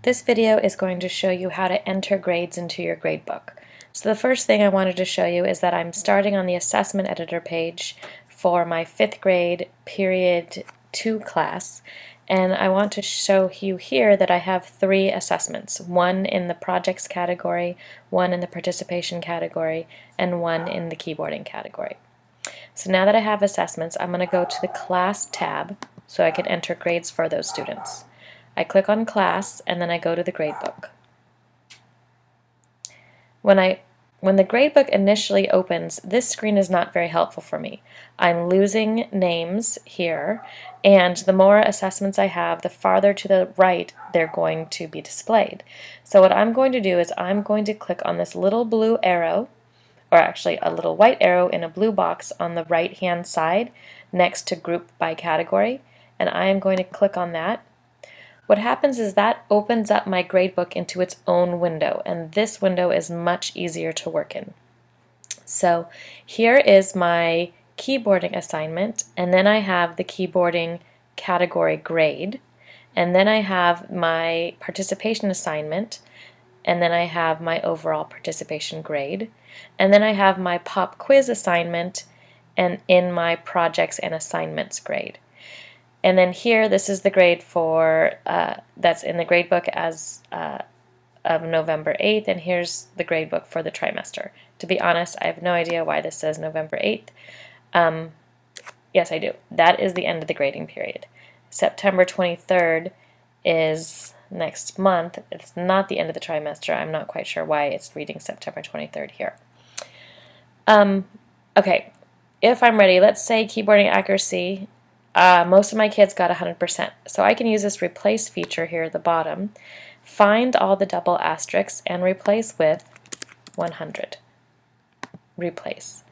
This video is going to show you how to enter grades into your gradebook. So the first thing I wanted to show you is that I'm starting on the assessment editor page for my 5th grade period 2 class, and I want to show you here that I have 3 assessments, one in the projects category, one in the participation category, and one in the keyboarding category. So now that I have assessments, I'm going to go to the class tab so I can enter grades for those students. I click on class and then I go to the gradebook. When the gradebook initially opens, this screen is not very helpful for me. I'm losing names here, and the more assessments I have, the farther to the right they're going to be displayed. So what I'm going to do is I'm going to click on this little blue arrow, or actually a little white arrow in a blue box on the right hand side next to group by category, and I am going to click on that. What happens is that opens up my gradebook into its own window, and this window is much easier to work in. So here is my keyboarding assignment, and then I have the keyboarding category grade, and then I have my participation assignment, and then I have my overall participation grade, and then I have my pop quiz assignment and in my projects and assignments grade. And then here, this is the grade for that's in the gradebook as of November 8th, and here's the gradebook for the trimester. To be honest, I have no idea why this says November 8th. Yes, I do. That is the end of the grading period. September 23rd is next month. It's not the end of the trimester. I'm not quite sure why it's reading September 23rd here. Okay, if I'm ready, let's say keyboarding accuracy. Most of my kids got 100%. So I can use this replace feature here at the bottom, find all the double asterisks, and replace with 100. Replace.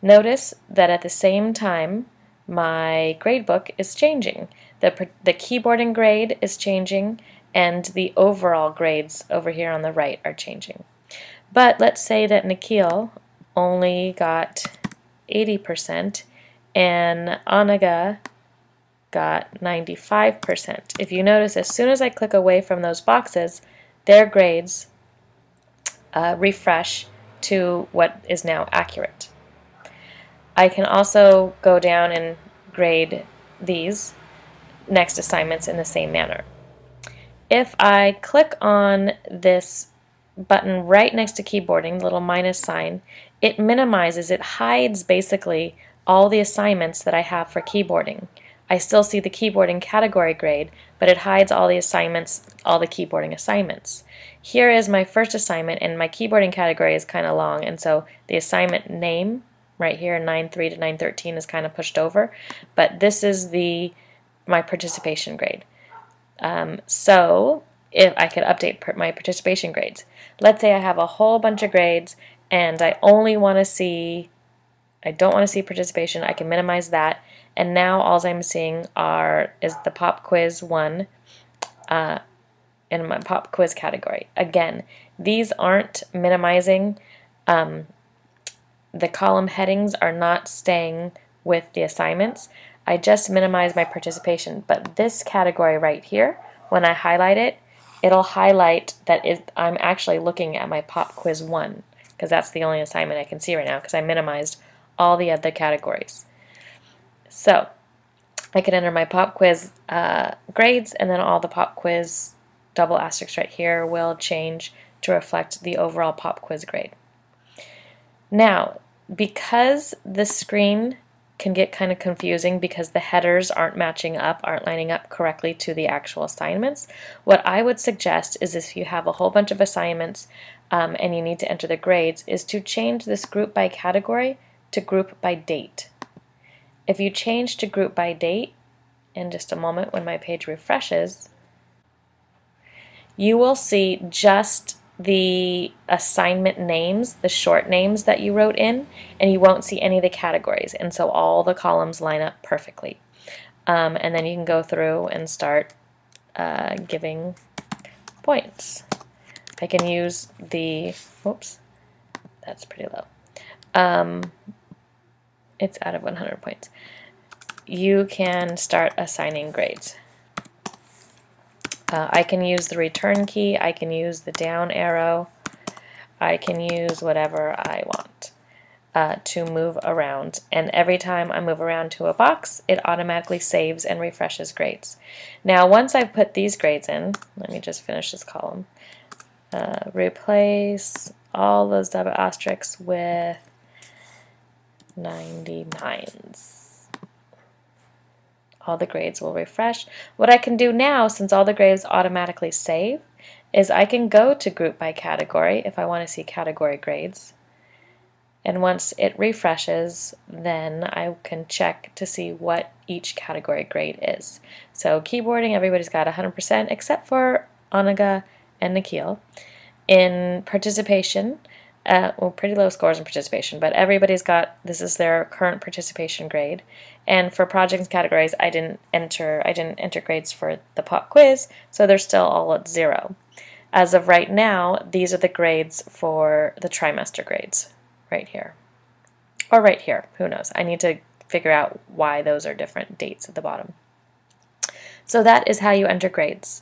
Notice that at the same time, my gradebook is changing. The keyboarding grade is changing, and the overall grades over here on the right are changing. But let's say that Nikhil only got 80%, and Anaga got 95%. If you notice, as soon as I click away from those boxes, their grades refresh to what is now accurate. I can also go down and grade these next assignments in the same manner. If I click on this button right next to keyboarding, the little minus sign, it minimizes, it hides basically all the assignments that I have for keyboarding. I still see the keyboarding category grade, but it hides all the assignments, all the keyboarding assignments. Here is my first assignment, and my keyboarding category is kind of long, and so the assignment name right here, 9.3 to 9.13, is kind of pushed over, but this is my participation grade. So if I could update my participation grades. Let's say I have a whole bunch of grades, and I don't want to see participation. I can minimize that. And now all I'm seeing is the pop quiz 1 in my pop quiz category. Again, these aren't minimizing. The column headings are not staying with the assignments. I just minimize my participation. But this category right here, when I highlight it, it'll highlight that I'm actually looking at my pop quiz 1, because that's the only assignment I can see right now because I minimized all the other categories. So I can enter my pop quiz grades, and then all the pop quiz double asterisks right here will change to reflect the overall pop quiz grade. Now, because the screen can get kind of confusing because the headers aren't lining up correctly to the actual assignments, what I would suggest is if you have a whole bunch of assignments and you need to enter the grades, is to change this group by category to group by date. If you change to group by date, in just a moment when my page refreshes, you will see just the assignment names, the short names that you wrote in, and you won't see any of the categories, and so all the columns line up perfectly. And then you can go through and start giving points. I can use oops, that's pretty low. It's out of 100 points. You can start assigning grades. I can use the return key, I can use the down arrow, I can use whatever I want to move around. And every time I move around to a box, it automatically saves and refreshes grades. Now, once I've put these grades in, let me just finish this column. Replace all those double asterisks with 99s. All the grades will refresh. What I can do now, since all the grades automatically save, is I can go to group by category if I want to see category grades. And once it refreshes, then I can check to see what each category grade is. So keyboarding, everybody's got 100% except for Anaga and Nikhil. In participation, well, pretty low scores in participation, but everybody's got, this is their current participation grade. And for project categories, I didn't enter grades for the pop quiz, so they're still all at 0. As of right now, these are the grades for the trimester grades, right here. Or right here, who knows. I need to figure out why those are different dates at the bottom. So that is how you enter grades.